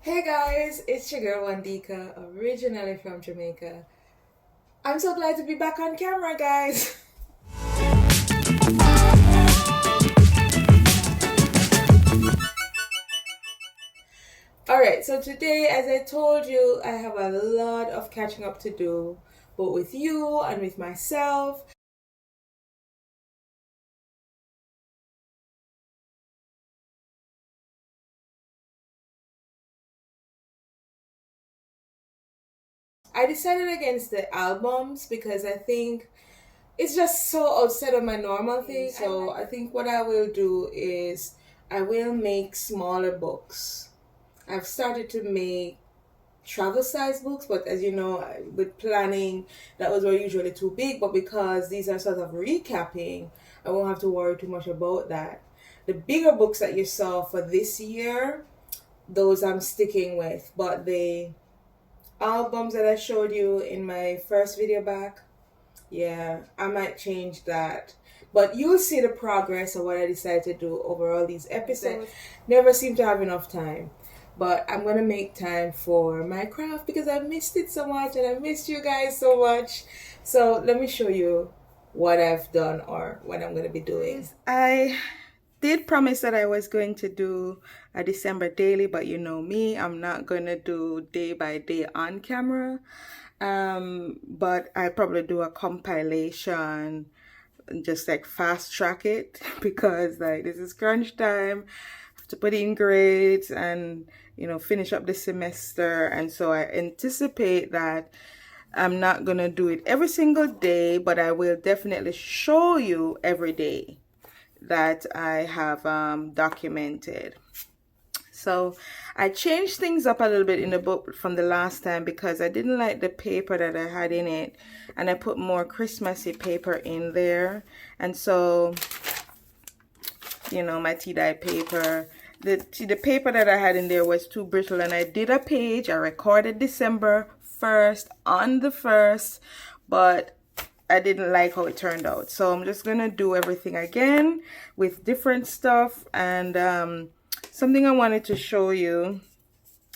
Hey guys, it's your girl Wandika, originally from Jamaica. I'm so glad to be back on camera, guys. Alright, so today, as I told you, I have a lot of catching up to do, both with you and with myself. I decided against the albums because I think it's just so outside of my normal thing. So I think what I will do is I will make smaller books. I've started to make travel size books, but as you know, with planning, those were usually too big. But because these are sort of recapping, I won't have to worry too much about that. The bigger books that you saw for this year, those I'm sticking with. But the albums that I showed you in my first video back, yeah, I might change that. But you'll see the progress of what I decided to do over all these episodes. Never seem to have enough time. But I'm going to make time for my craft because I missed it so much and I missed you guys so much. So let me show you what I've done or what I'm going to be doing. I did promise that I was going to do a December daily, but you know me, I'm not going to do day by day on camera. But I probably do a compilation, just like fast track it because like this is crunch time. I have to put in grades and finish up the semester, and so I anticipate that I'm not gonna do it every single day, but I will definitely show you every day that I have documented. So I changed things up a little bit in the book from the last time because I didn't like the paper that I had in it, and I put more Christmassy paper in there. And so, my tea-dye paper, the paper that I had in there was too brittle, and I did a page. I recorded December 1st on the 1st, but I didn't like how it turned out. So I'm just gonna do everything again with different stuff. And something I wanted to show you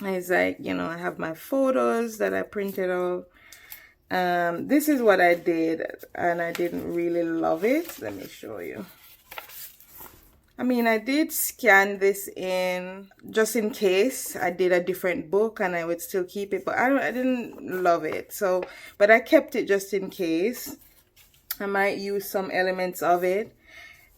is like, I have my photos that I printed out. This is what I did, and I didn't really love it. Let me show you. I mean, I did scan this in just in case I did a different book and I would still keep it, but I didn't love it. So, but I kept it just in case. I might use some elements of it,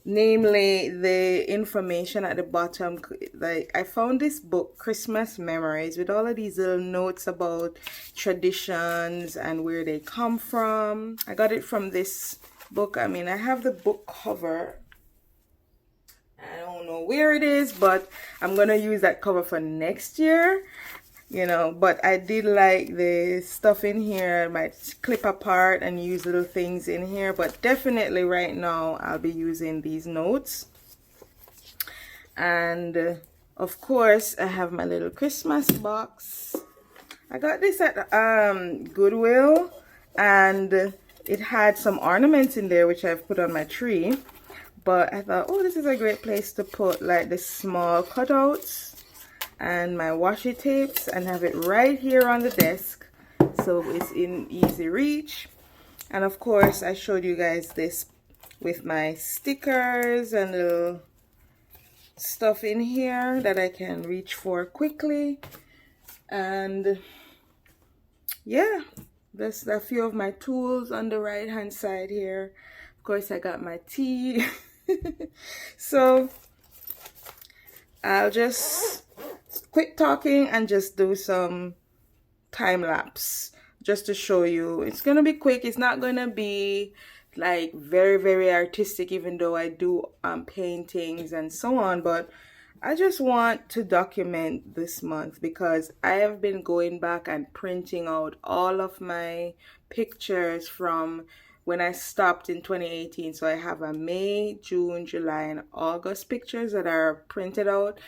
namely the information at the bottom. Like, I found this book, Christmas Memories, with all of these little notes about traditions and where they come from. I got it from this book. I mean, I have the book cover. I don't know where it is, but I'm gonna use that cover for next year. But I did like the stuff in here. I might clip apart and use little things in here, but definitely right now I'll be using these notes. And of course I have my little Christmas box. I got this at Goodwill, and it had some ornaments in there which I've put on my tree. But I thought, oh, this is a great place to put like the small cutouts and my washi tapes and have it right here on the desk, so it's in easy reach. And of course I showed you guys this with my stickers and little stuff in here that I can reach for quickly. And yeah, there's a few of my tools on the right hand side here. Of course I got my tea. So I'll just quit talking and just do some time lapse just to show you. It's gonna be quick. It's not gonna be like very artistic, even though I do paintings and so on, but I just want to document this month because I have been going back and printing out all of my pictures from when I stopped in 2018. So I have a May, June, July, and August pictures that are printed out,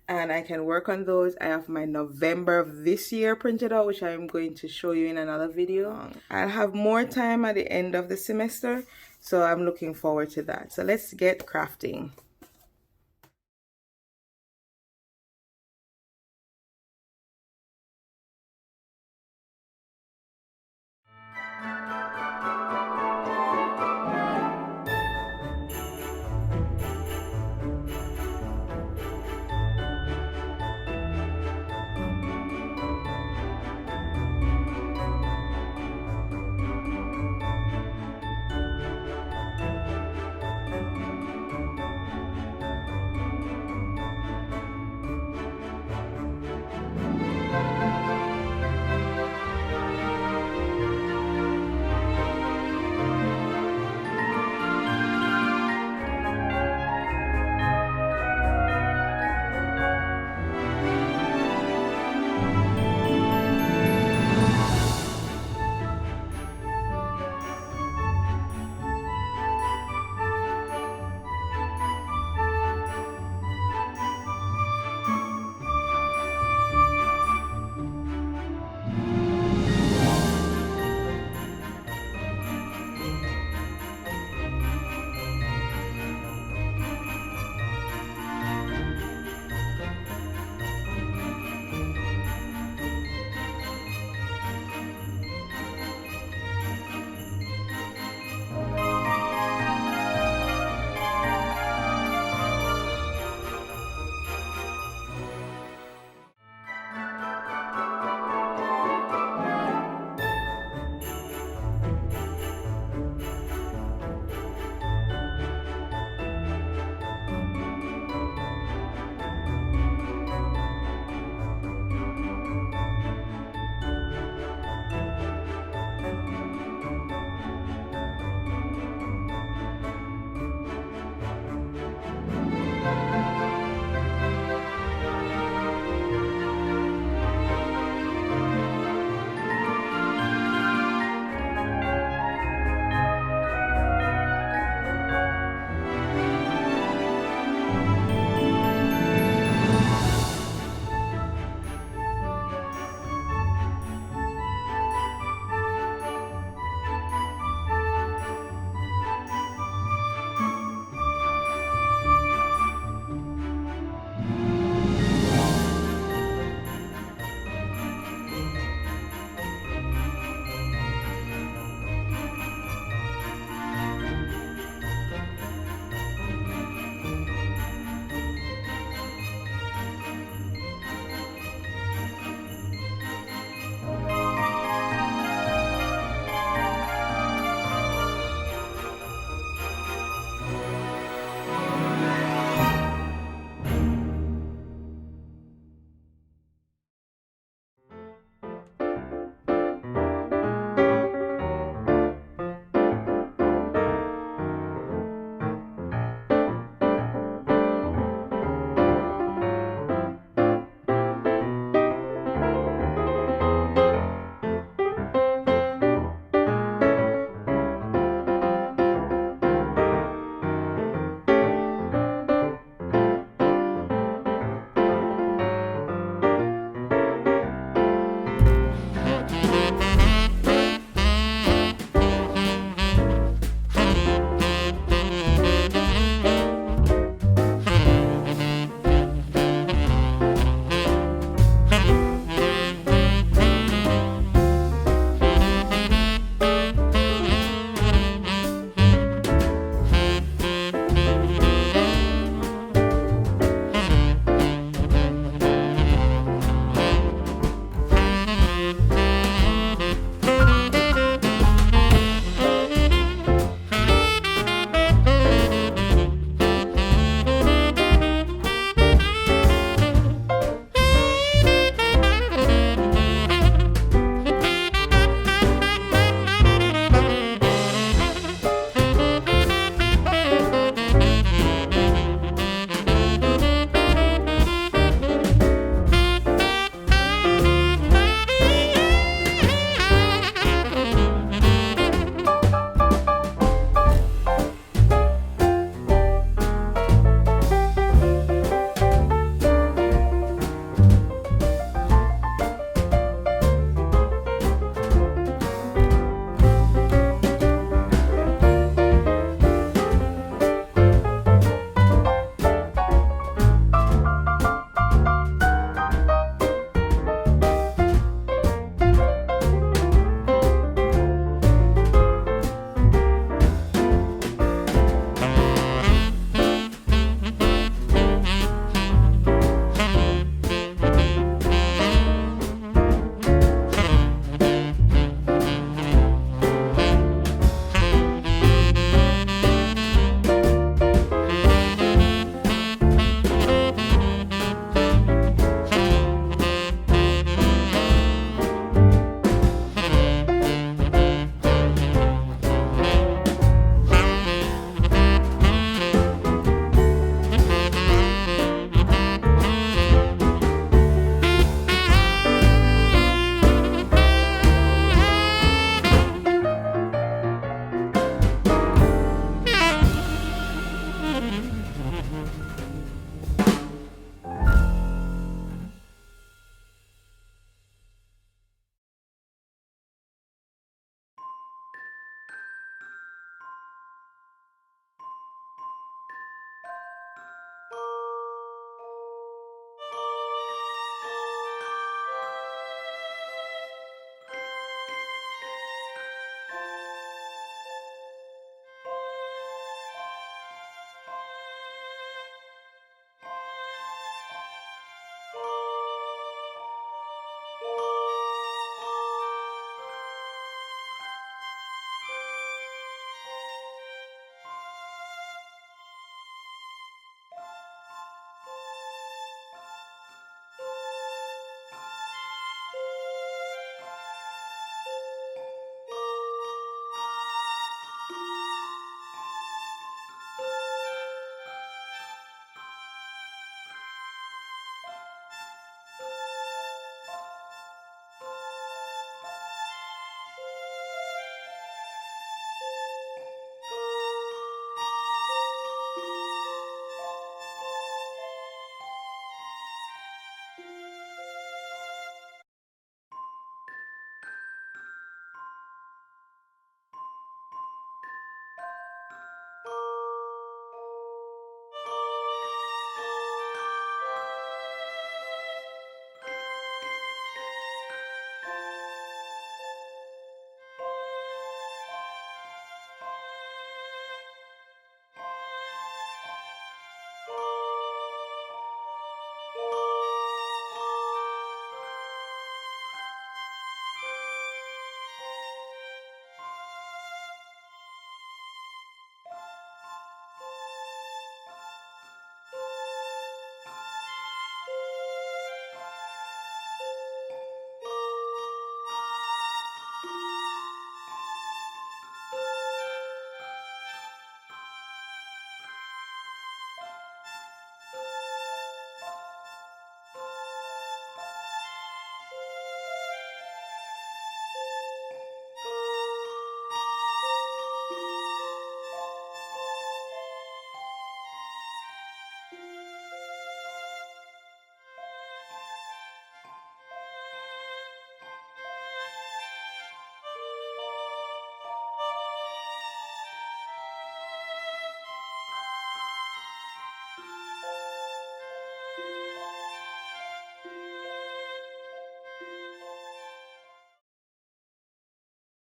and I can work on those. I have my November of this year printed out, which I'm going to show you in another video. I'll have more time at the end of the semester, so I'm looking forward to that. So let's get crafting.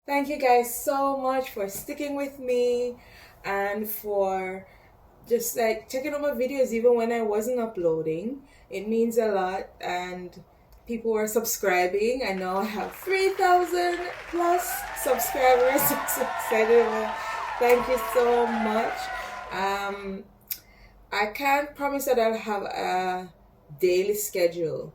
Thank you guys so much for sticking with me and for just like checking out my videos even when I wasn't uploading. It means a lot, and people are subscribing. I know I have 3,000 plus subscribers. I'm so excited about it. Thank you so much. Um, I can't promise that I'll have a daily schedule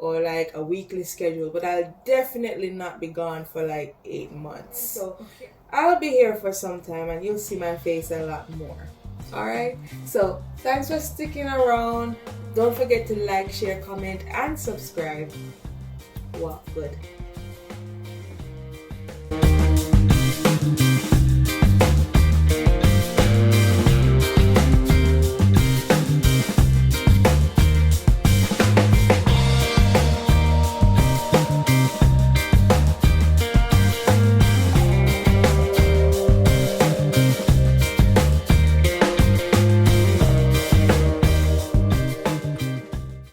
or like a weekly schedule, but I'll definitely not be gone for like 8 months. So I'll be here for some time and you'll see my face a lot more. Alright, so thanks for sticking around. Don't forget to like, share, comment, and subscribe. Wow, good.